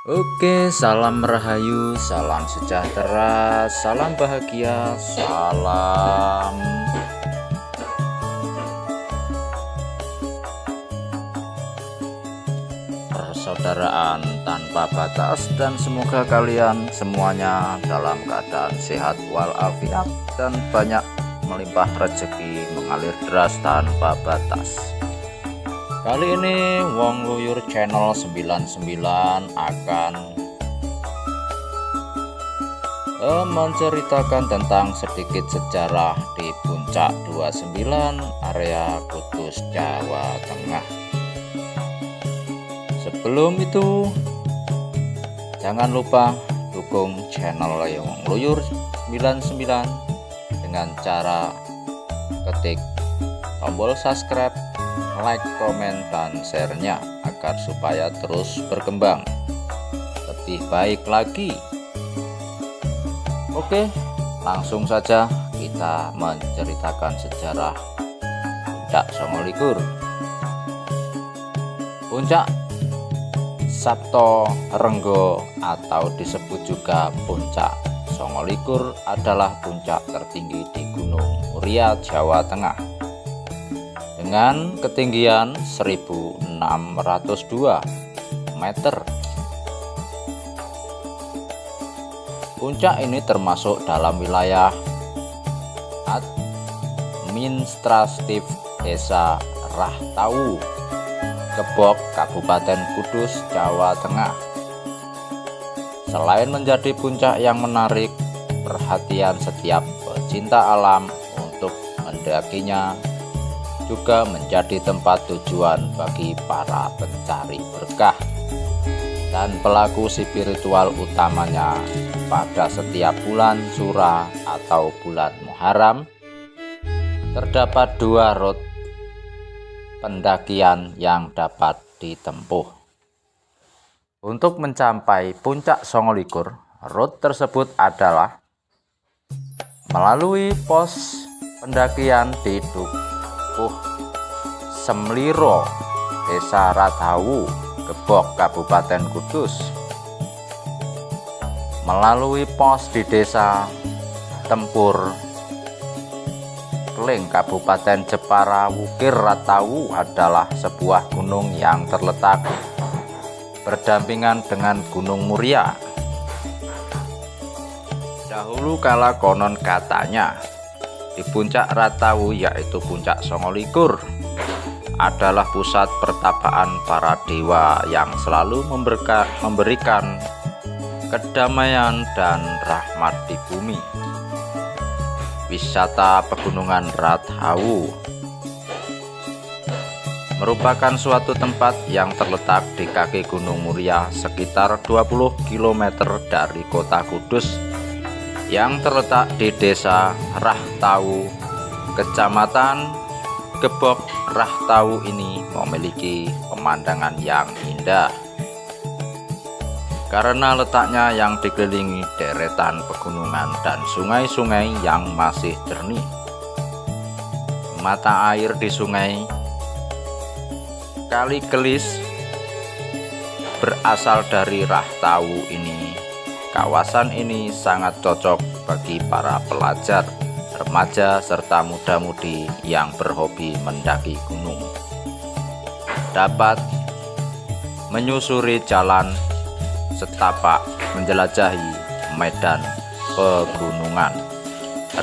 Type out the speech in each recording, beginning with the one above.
Oke, salam rahayu, salam sejahtera, salam bahagia, salam persaudaraan tanpa batas, dan semoga kalian semuanya dalam keadaan sehat walafiat dan banyak melimpah rezeki mengalir deras tanpa batas. Kali ini Wong Luyur Channel 99 akan menceritakan tentang sedikit sejarah di Puncak 29 area Kudus, Jawa Tengah. Sebelum itu, jangan lupa dukung channel Wong Luyur 99 dengan cara ketik tombol subscribe, like, komen, dan share-nya agar supaya terus berkembang lebih baik lagi. Oke, langsung saja kita menceritakan sejarah Puncak Songolikur. Puncak Sabto Renggo atau disebut juga Puncak Songolikur adalah puncak tertinggi di Gunung Muria, Jawa Tengah dengan ketinggian 1602 meter. Puncak ini termasuk dalam wilayah administratif Desa Rahtau, Gebog, Kabupaten Kudus, Jawa Tengah. Selain menjadi puncak yang menarik perhatian setiap pecinta alam untuk mendakinya, juga menjadi tempat tujuan bagi para pencari berkah dan pelaku spiritual utamanya pada setiap bulan Sura atau bulan Muharram. Terdapat dua rute pendakian yang dapat ditempuh. Untuk mencapai Puncak Songolikur, rute tersebut adalah melalui pos pendakian di Semliro, Desa Rahtau, Gebog, Kabupaten Kudus, melalui pos di Desa Tempur Kling, Kabupaten Jepara. Wukir Rahtau adalah sebuah gunung yang terletak berdampingan dengan Gunung Muria. Dahulu kala konon katanya di Puncak Rahtau, yaitu Puncak Songolikur, adalah pusat pertapaan para dewa yang selalu memberikan kedamaian dan rahmat di bumi. Wisata Pegunungan Rahtau merupakan suatu tempat yang terletak di kaki Gunung Muria sekitar 20 km dari kota Kudus yang terletak di Desa Rahtau, Kecamatan Gebog. Rahtau ini memiliki pemandangan yang indah karena letaknya yang dikelilingi deretan pegunungan dan sungai-sungai yang masih jernih. Mata air di sungai Kali Kelis berasal dari Rahtau ini. Kawasan ini sangat cocok bagi para pelajar, remaja, serta muda-mudi yang berhobi mendaki gunung. Dapat menyusuri jalan setapak menjelajahi medan pegunungan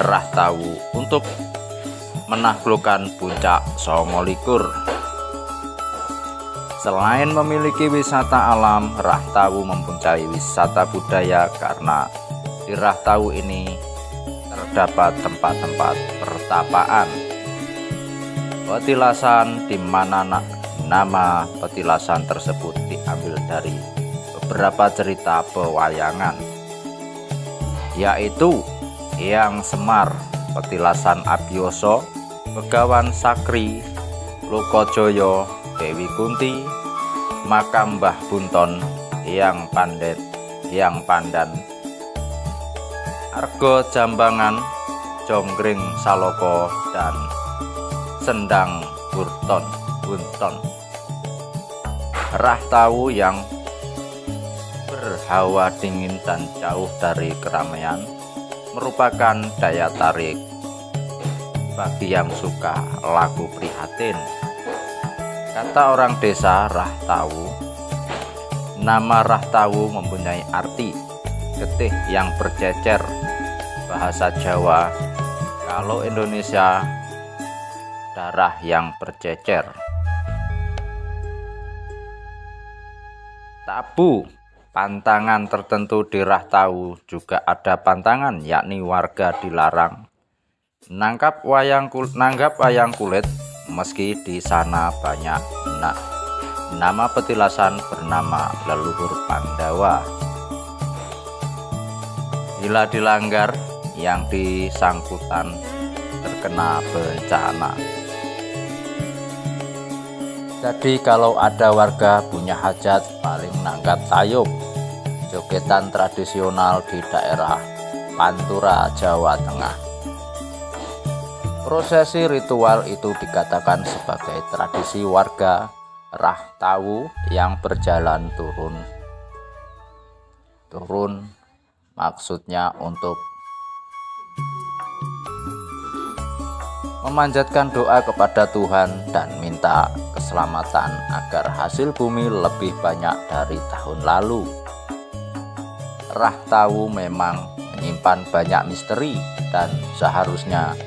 Rahtau untuk menaklukkan Puncak Songolikur. Selain memiliki wisata alam, Rahtau mempunyai wisata budaya karena di Rahtau ini terdapat tempat-tempat pertapaan petilasan, di mana nama petilasan tersebut diambil dari beberapa cerita pewayangan, yaitu Hyang Semar, Petilasan Abiyasa, Begawan Sakri, Lokojoyo, Dewi Kunti, Makam Mbah Bunton, Hyang Pandan, Argo Jambangan, Jonggring Saloko, dan Sendang Bunton. Rahtau yang hawa dingin dan jauh dari keramaian merupakan daya tarik bagi yang suka lagu prihatin. Kata orang desa Rahtawu, nama Rahtawu mempunyai arti getih yang bercecer. Bahasa Jawa, kalau Indonesia, darah yang bercecer. Tabu pantangan tertentu di Rahtawu juga ada pantangan, yakni warga dilarang nanggap wayang kulit meski di sana banyak nama petilasan bernama leluhur Pandawa. Bila dilanggar, yang disangkutan terkena bencana. Jadi kalau ada warga punya hajat paling nanggap tayub, jogetan tradisional di daerah Pantura, Jawa Tengah. Prosesi ritual itu dikatakan sebagai tradisi warga Rahtawu yang berjalan turun maksudnya untuk memanjatkan doa kepada Tuhan dan minta keselamatan agar hasil bumi lebih banyak dari tahun lalu. Rahtawu memang menyimpan banyak misteri dan seharusnya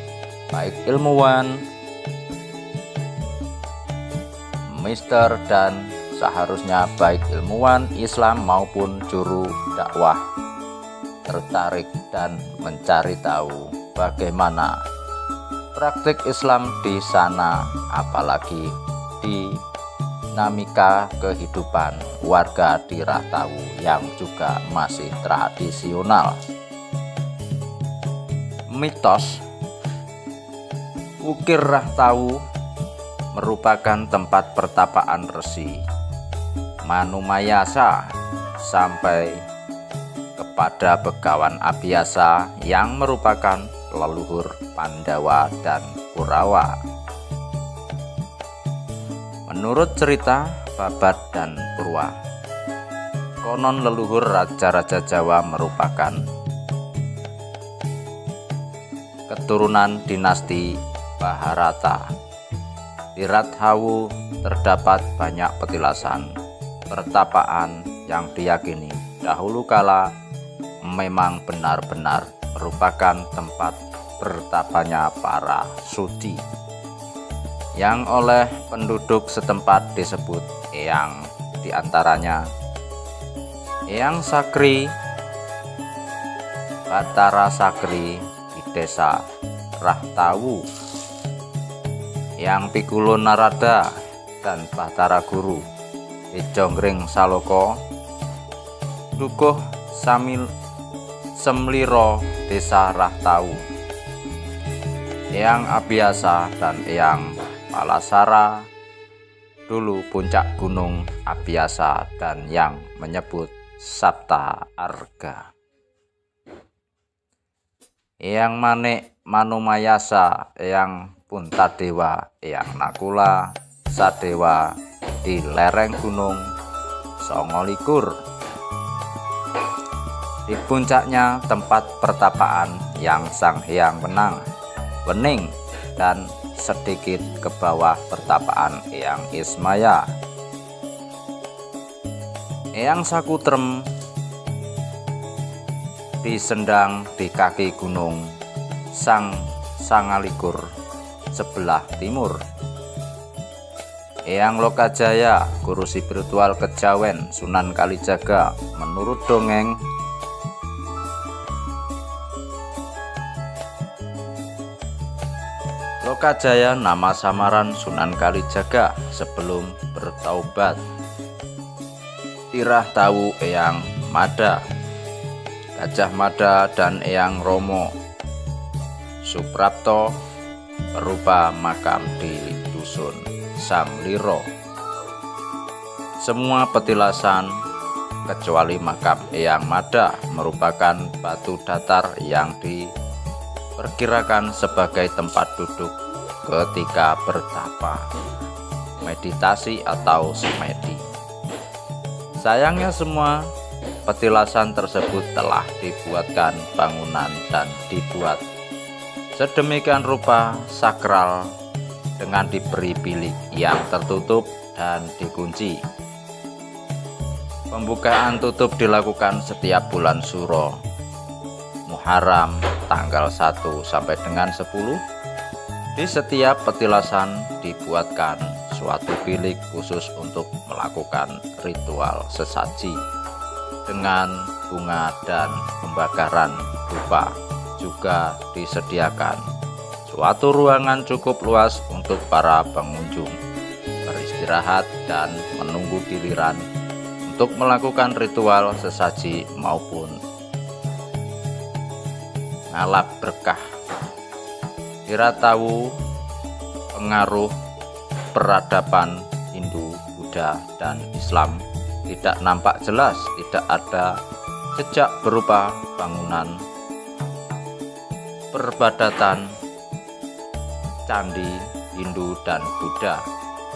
baik ilmuwan, Islam maupun juru dakwah tertarik dan mencari tahu bagaimana praktik Islam di sana, apalagi dinamika kehidupan warga di Rahtawu yang juga masih tradisional. Mitos Ukir Rahtawu merupakan tempat pertapaan Resi Manumayasa sampai kepada Begawan Abiyasa yang merupakan leluhur Pandawa dan Kurawa. Menurut cerita Babat dan Purwa, konon leluhur raja-raja Jawa merupakan keturunan dinasti Baharata. Di Rahtawu terdapat banyak petilasan pertapaan yang diyakini dahulu kala memang benar-benar merupakan tempat bertapanya para suci, yang oleh penduduk setempat disebut Eyang, diantaranya Eyang Sakri, Batara Sakri di desa Rahtawu, Eyang Pikulo Narada dan Batara Guru di Jonggring Saloko, Dukuh Semliro desa Rahtawu, Eyang Abiyasa dan Eyang Palasara, dulu puncak gunung Abiyasa dan yang menyebut Sapta Arga, Eyang Manik Manumayasa, Eyang Puntadewa, Eyang Nakula Sadewa di lereng gunung Songolikur. Di puncaknya tempat pertapaan yang Sang Hyang Wening dan sedikit ke bawah pertapaan Eyang Ismaya. Eyang Sakutrem disendang di kaki gunung Sangalikur sebelah timur. Eyang Lokajaya, guru spiritual kejawen Sunan Kalijaga, menurut dongeng Lokajaya nama samaran Sunan Kalijaga sebelum bertaubat. Di Rahtawu Eyang Mada, Gajah Mada dan Eyang Romo Suprapto berupa makam di dusun Samliro. Semua petilasan kecuali makam Eyang Mada merupakan batu datar yang diperkirakan sebagai tempat duduk ketika bertapa, meditasi atau semedi. Sayangnya semua petilasan tersebut telah dibuatkan bangunan dan dibuat sedemikian rupa sakral dengan diberi bilik yang tertutup dan dikunci. Pembukaan tutup dilakukan setiap bulan Suro Muharram tanggal 1 sampai dengan 10. Di setiap petilasan dibuatkan suatu bilik khusus untuk melakukan ritual sesaji dengan bunga dan pembakaran dupa. Juga disediakan suatu ruangan cukup luas untuk para pengunjung beristirahat dan menunggu giliran untuk melakukan ritual sesaji maupun ngalap berkah. Diratawu pengaruh peradaban Hindu, Buddha, dan Islam tidak nampak jelas, tidak ada jejak berupa bangunan perbadatan candi Hindu dan Buddha.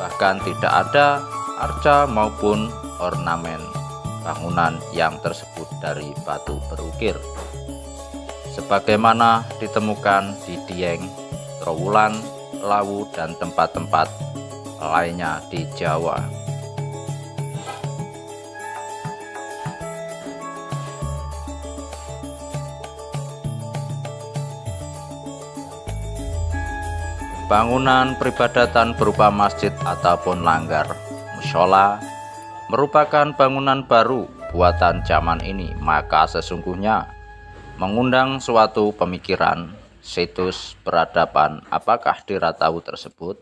Bahkan tidak ada arca maupun ornamen bangunan yang tersebut dari batu berukir sebagaimana ditemukan di Dieng, Trowulan, Lawu, dan tempat-tempat lainnya di Jawa. Bangunan peribadatan berupa masjid ataupun langgar, mushola, merupakan bangunan baru buatan zaman ini, maka sesungguhnya mengundang suatu pemikiran situs peradaban apakah di Ratawu tersebut.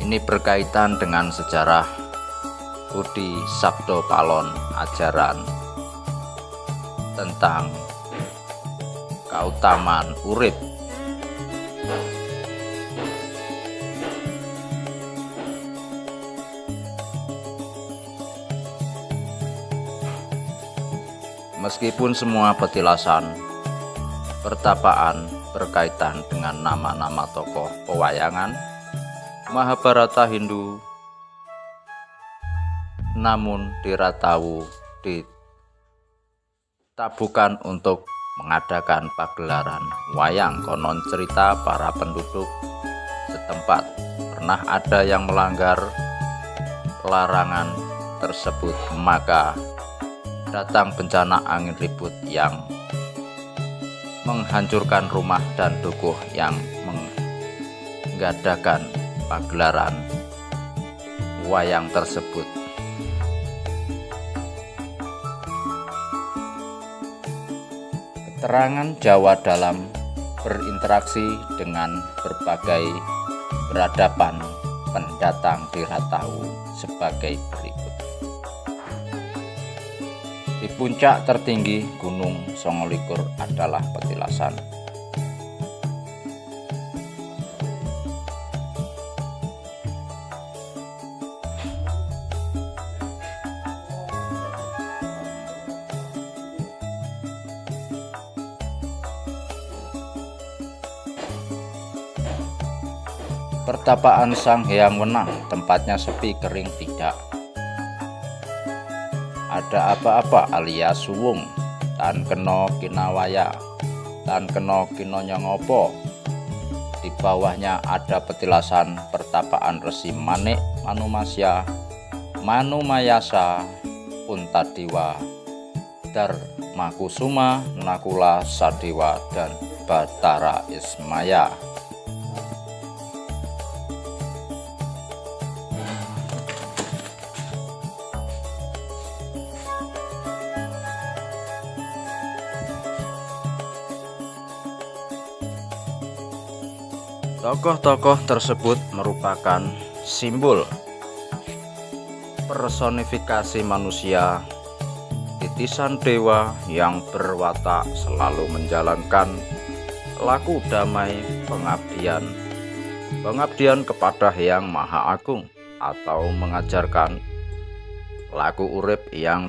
Ini berkaitan dengan sejarah Budi Sabdo Palon, ajaran tentang kautamaan urip. Meskipun semua petilasan pertapaan berkaitan dengan nama-nama tokoh pewayangan Mahabharata Hindu, namun di Ratawu ditabuhkan untuk mengadakan pagelaran wayang. Konon cerita para penduduk setempat pernah ada yang melanggar larangan tersebut, maka datang bencana angin ribut yang menghancurkan rumah dan dukuh yang mengadakan pagelaran wayang tersebut. Keterangan Jawa dalam berinteraksi dengan berbagai peradaban pendatang di Ratawu sebagai berikut. Di puncak tertinggi Gunung Songolikur adalah petilasan. Pertapaan Sang Hyang Wenang, tempatnya sepi, kering, tidak ada apa-apa alias suwung, tan kena kinawaya, tan kena kinonya ngopo. Di bawahnya ada petilasan pertapaan Resi Manik, Manumasya, Manumayasa, Puntadiwa, Darmakusuma, Nakula Sadewa, dan Batara Ismaya. Tokoh-tokoh tersebut merupakan simbol personifikasi manusia, titisan dewa yang berwatak selalu menjalankan laku damai pengabdian kepada Hyang Maha Agung, atau mengajarkan laku urip yang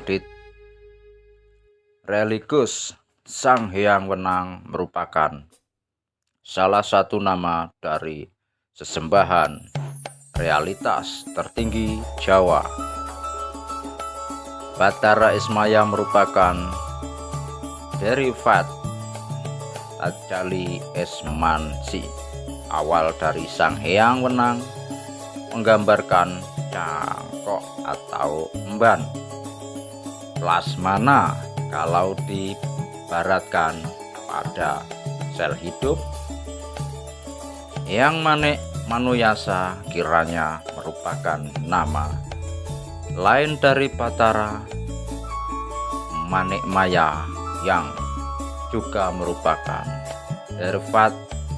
religius. Sang Hyang Wenang merupakan salah satu nama dari sesembahan realitas tertinggi Jawa. Bathara Ismaya merupakan derivat Tajali Esmansi, awal dari Sang Hyang Wenang, menggambarkan cangkok atau emban. Plasmana kalau dibaratkan pada sel hidup. Yang Manik Manuyasa kiranya merupakan nama lain dari Bathara Manikmaya yang juga merupakan derivat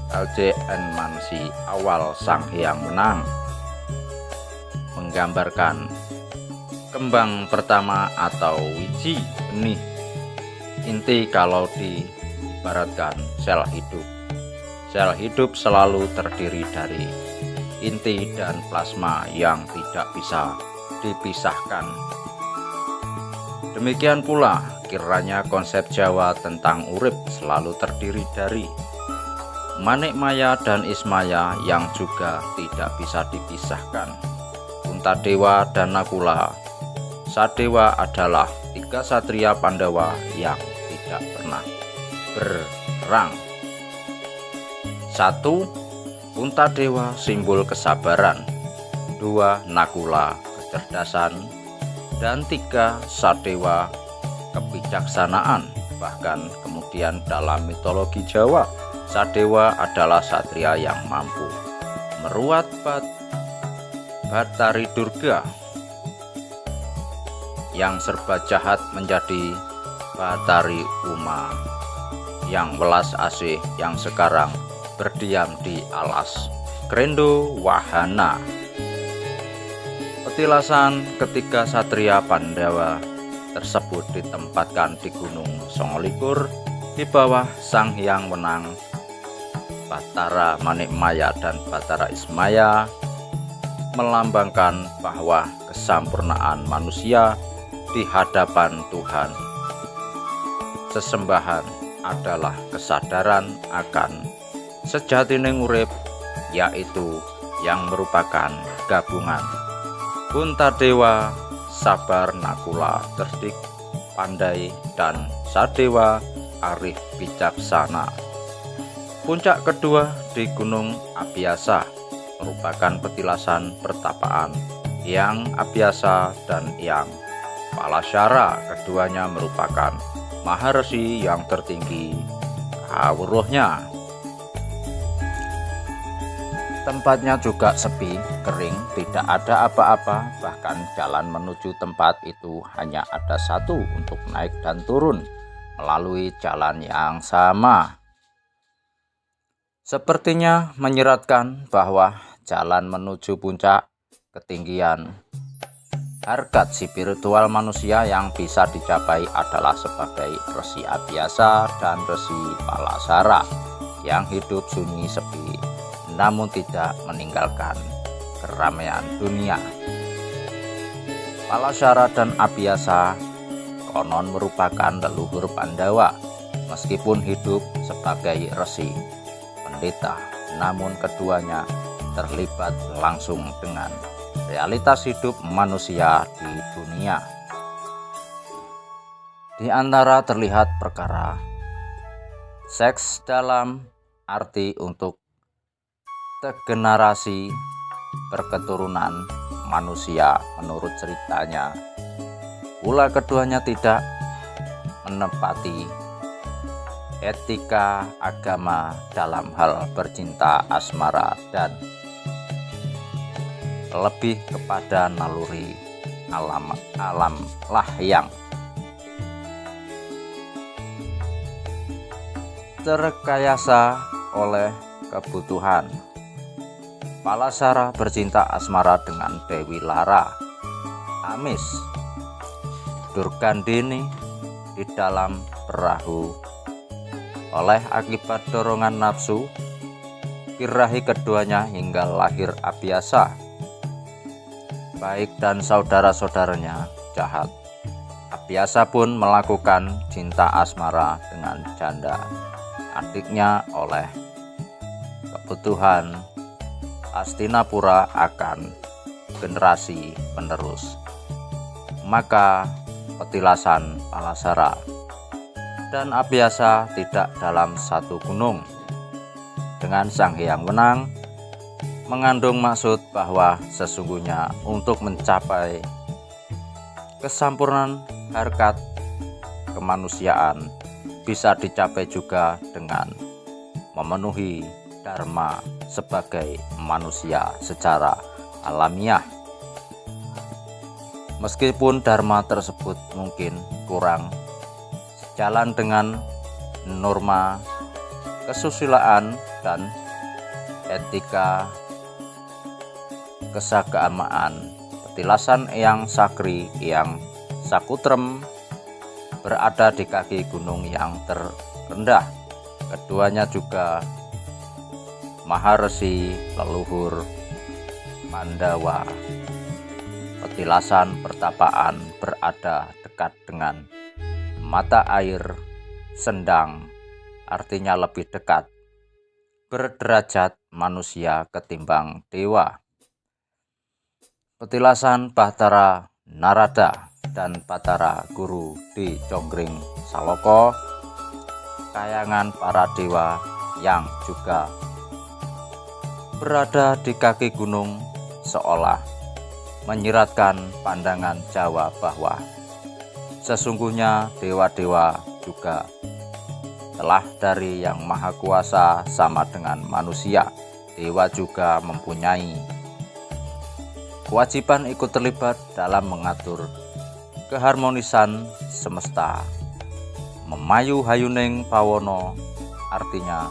Aljemansi, awal Sang Hyang Wenang, menggambarkan kembang pertama atau wiji benih. Inti kalau diibaratkan sel hidup. Sel hidup selalu terdiri dari inti dan plasma yang tidak bisa dipisahkan. Demikian pula kiranya konsep Jawa tentang urip selalu terdiri dari Manikmaya dan Ismaya yang juga tidak bisa dipisahkan. Puntadewa dan Nakula. Sadewa adalah 3 satria Pandawa yang tidak pernah berperang. 1. Puntadewa simbol kesabaran, 2. Nakula kecerdasan, dan 3. Sadewa kebijaksanaan. Bahkan kemudian dalam mitologi Jawa, Sadewa adalah satria yang mampu meruat Bathari Durga yang serba jahat menjadi Bathari Uma yang welas asih, yang sekarang berdiam di alas Krendo Wahana. Petilasan ketiga satria Pandawa tersebut ditempatkan di Gunung Songolikur di bawah Sang Hyang Wenang. Bathara Manikmaya dan Bathara Ismaya melambangkan bahwa kesempurnaan manusia di hadapan Tuhan. Sesembahan adalah kesadaran akan sejatining urip, yaitu yang merupakan gabungan Puntadewa, sabar, Nakula, cerdik, pandai, dan Sadewa, arif, bijaksana. Puncak kedua di Gunung Abhyasa merupakan petilasan pertapaan yang Abhyasa dan yang Palasyara. Keduanya merupakan maharsi yang tertinggi kawruhnya. Tempatnya juga sepi, kering, tidak ada apa-apa. Bahkan jalan menuju tempat itu hanya ada satu untuk naik dan turun melalui jalan yang sama. Sepertinya menyeratkan bahwa jalan menuju puncak ketinggian harkat spiritual manusia yang bisa dicapai adalah sebagai Resi Abhyasa dan Resi Palasyara yang hidup sunyi sepi, namun tidak meninggalkan keramaian dunia. Palasyara dan Abhyasa konon merupakan leluhur Pandawa, meskipun hidup sebagai resi pendeta, namun keduanya terlibat langsung dengan realitas hidup manusia di dunia. Di antara terlihat perkara seks dalam arti untuk generasi berketurunan manusia. Menurut ceritanya pula keduanya tidak menepati etika agama dalam hal bercinta asmara dan lebih kepada naluri alam lahyang. Terrekayasa oleh kebutuhan. Palasyara bercinta asmara dengan Dewi Lara Amis Durgandini di dalam perahu. Oleh akibat dorongan nafsu birahi keduanya hingga lahir Abhyasa. Baik dan saudara-saudaranya jahat. Abhyasa pun melakukan cinta asmara dengan janda adiknya. Oleh kebutuhan Hastinapura akan generasi penerus. Maka petilasan Palasara dan Abhyasa tidak dalam satu gunung. Dengan Sang Hyang Wenang mengandung maksud bahwa sesungguhnya untuk mencapai kesempurnaan harkat kemanusiaan bisa dicapai juga dengan memenuhi dharma sebagai manusia secara alamiah. Meskipun dharma tersebut mungkin kurang sejalan dengan norma kesusilaan dan etika kesagamaan, petilasan Eyang Sakri yang Sakutrem berada di kaki gunung yang terendah. Keduanya juga Maharesi leluhur Mandawa. Petilasan pertapaan berada dekat dengan mata air Sendang, artinya lebih dekat berderajat manusia ketimbang dewa. Petilasan Bahtara Narada dan Batara Guru di Jonggring Saloko, kayangan para dewa yang juga berada di kaki gunung, seolah menyiratkan pandangan Jawa bahwa sesungguhnya dewa-dewa juga telah dari Yang Maha Kuasa sama dengan manusia. Dewa juga mempunyai kewajiban ikut terlibat dalam mengatur keharmonisan semesta. Memayu hayuning pawono, artinya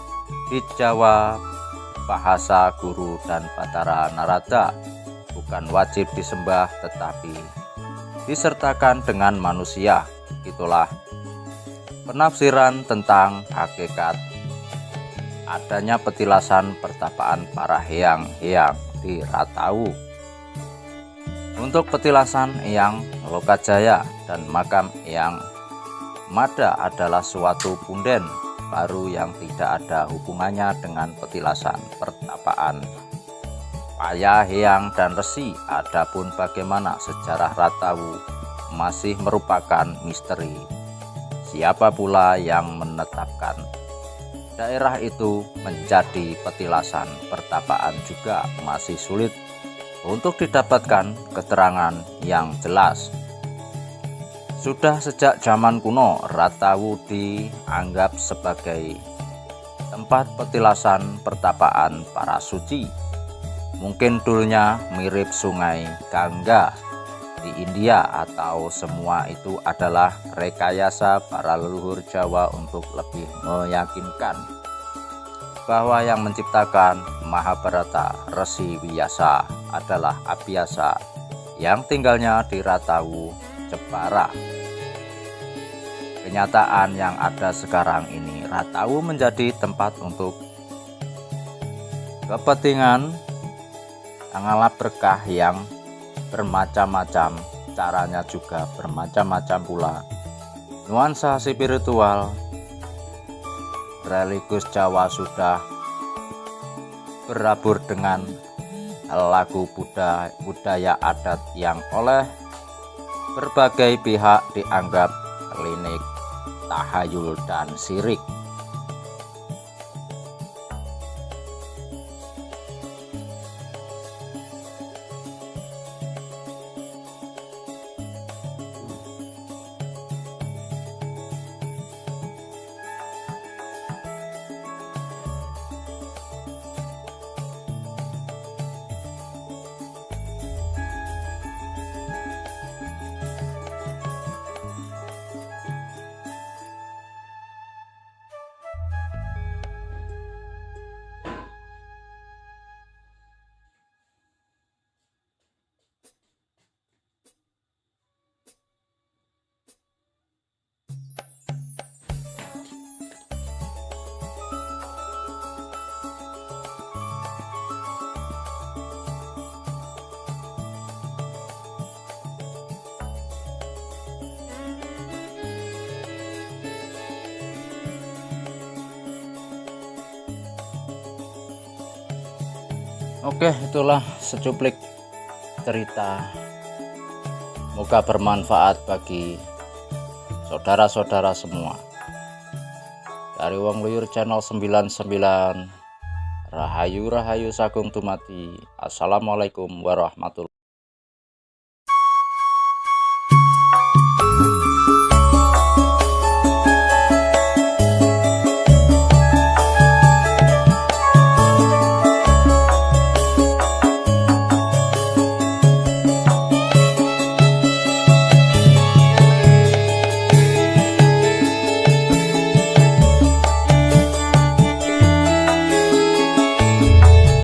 di Jawa bahasa Guru dan Batara Narada bukan wajib disembah tetapi disertakan dengan manusia. Itulah penafsiran tentang hakikat adanya petilasan pertapaan para Hyang-Hyang di Ratau. Untuk petilasan Eyang Lokajaya dan makam Eyang Mada adalah suatu punden baru yang tidak ada hubungannya dengan petilasan pertapaan Paya Hyang dan Resi. Adapun bagaimana sejarah Ratau masih merupakan misteri. Siapa pula yang menetapkan daerah itu menjadi petilasan pertapaan juga masih sulit untuk didapatkan keterangan yang jelas. Sudah sejak zaman kuno, Ratau dianggap sebagai tempat petilasan pertapaan para suci. Mungkin dulunya mirip sungai Gangga di India, atau semua itu adalah rekayasa para leluhur Jawa untuk lebih meyakinkan bahwa yang menciptakan Mahabharata, Resi Wyasa, adalah Abhyasa yang tinggalnya di Ratau, Jepara. Kenyataan yang ada sekarang ini, Ratau menjadi tempat untuk kepentingan mengalap berkah yang bermacam-macam, caranya juga bermacam-macam pula. Nuansa spiritual religius Jawa sudah berabur dengan lagu budaya adat yang oleh berbagai pihak dianggap klinik, tahayul, dan syirik. Oke, itulah secuplik cerita. Semoga bermanfaat bagi saudara-saudara semua. Dari Wong Luyur Channel 99, Rahayu Rahayu Sagung Dumadi. Assalamualaikum warahmatullahi wabarakatuh.